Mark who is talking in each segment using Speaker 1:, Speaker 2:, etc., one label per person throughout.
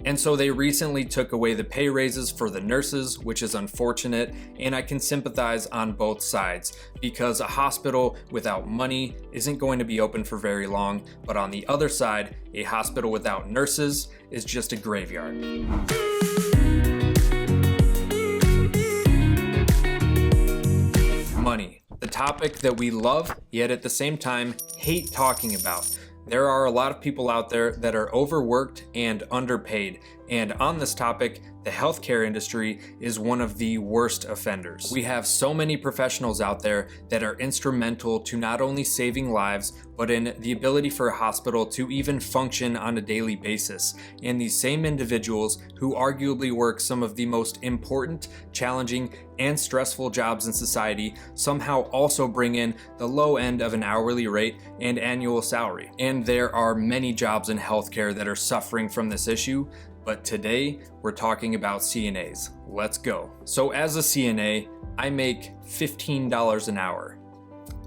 Speaker 1: And so they recently took away the pay raises for the nurses, which is unfortunate, and I can sympathize on both sides because a hospital without money isn't going to be open for very long, but on the other side, a hospital without nurses is just a graveyard. Money, the topic that we love, yet at the same time hate talking about. There are a lot of people out there that are overworked and underpaid, and on this topic, the healthcare industry is one of the worst offenders. We have so many professionals out there that are instrumental to not only saving lives, but in the ability for a hospital to even function on a daily basis. And these same individuals who arguably work some of the most important, challenging, and stressful jobs in society somehow also bring in the low end of an hourly rate and annual salary. And there are many jobs in healthcare that are suffering from this issue. But today, we're talking about CNAs. Let's go. So as a CNA, I make $15 an hour.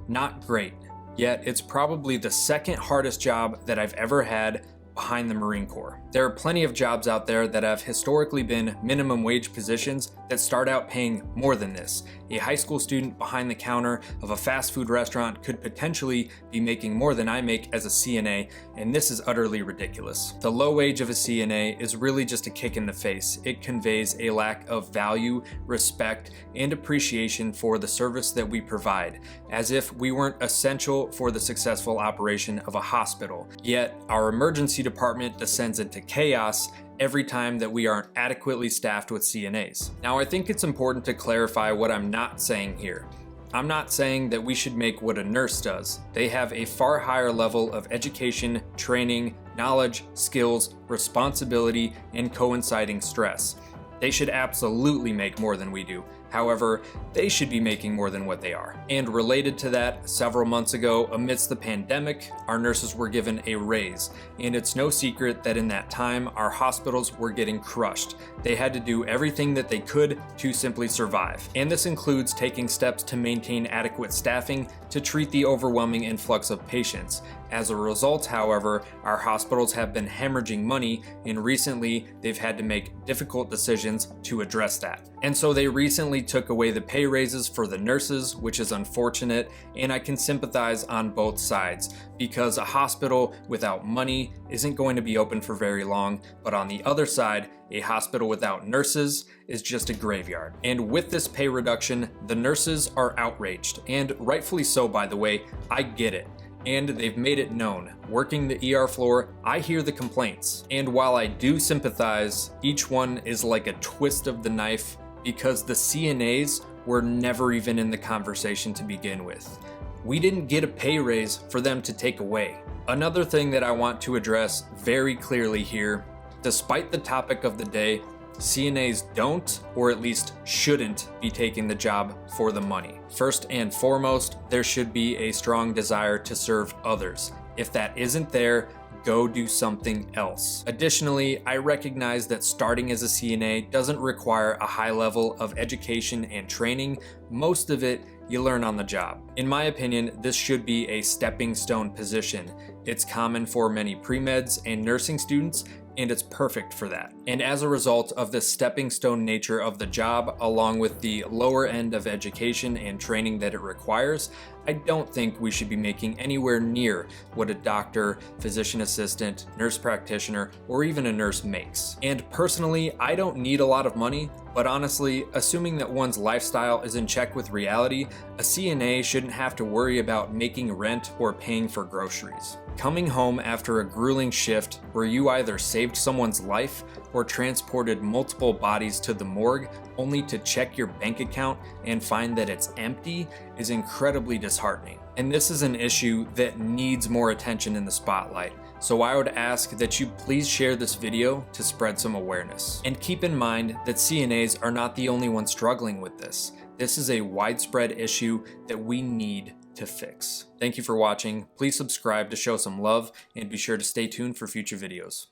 Speaker 1: Not great, yet it's probably the second hardest job that I've ever had behind the Marine Corps. There are plenty of jobs out there that have historically been minimum wage positions that start out paying more than this. A high school student behind the counter of a fast food restaurant could potentially be making more than I make as a CNA, and this is utterly ridiculous. The low wage of a CNA is really just a kick in the face. It conveys a lack of value, respect, and appreciation for the service that we provide, as if we weren't essential for the successful operation of a hospital. Yet, our emergency department descends into chaos every time that we aren't adequately staffed with CNAs. Now, I think it's important to clarify what I'm not saying here. I'm not saying that we should make what a nurse does. They have a far higher level of education, training, knowledge, skills, responsibility, and coinciding stress. They should absolutely make more than we do. However, they should be making more than what they are. And related to that, several months ago, amidst the pandemic, our nurses were given a raise. And it's no secret that in that time, our hospitals were getting crushed. They had to do everything that they could to simply survive. And this includes taking steps to maintain adequate staffing to treat the overwhelming influx of patients. As a result, however, our hospitals have been hemorrhaging money, and recently they've had to make difficult decisions to address that. And so they recently took away the pay raises for the nurses, which is unfortunate, and I can sympathize on both sides because a hospital without money isn't going to be open for very long, but on the other side, a hospital without nurses is just a graveyard. And with this pay reduction, the nurses are outraged, and rightfully so, by the way. I get it. And they've made it known. Working the ER floor, I hear the complaints. And while I do sympathize, each one is like a twist of the knife because the CNAs were never even in the conversation to begin with. We didn't get a pay raise for them to take away. Another thing that I want to address very clearly here, despite the topic of the day, CNAs don't, or at least shouldn't, be taking the job for the money. First and foremost, there should be a strong desire to serve others. If that isn't there, go do something else. Additionally, I recognize that starting as a CNA doesn't require a high level of education and training. Most of it you learn on the job. In my opinion, this should be a stepping stone position. It's common for many pre-meds and nursing students, and it's perfect for that. And as a result of the stepping stone nature of the job, along with the lower end of education and training that it requires, I don't think we should be making anywhere near what a doctor, physician assistant, nurse practitioner, or even a nurse makes. And personally, I don't need a lot of money, but honestly, assuming that one's lifestyle is in check with reality, a CNA shouldn't have to worry about making rent or paying for groceries. Coming home after a grueling shift where you either saved someone's life or transported multiple bodies to the morgue only to check your bank account and find that it's empty is incredibly disheartening. And this is an issue that needs more attention in the spotlight. So I would ask that you please share this video to spread some awareness. And keep in mind that CNAs are not the only ones struggling with this. This is a widespread issue that we need to fix. Thank you for watching. Please subscribe to show some love and be sure to stay tuned for future videos.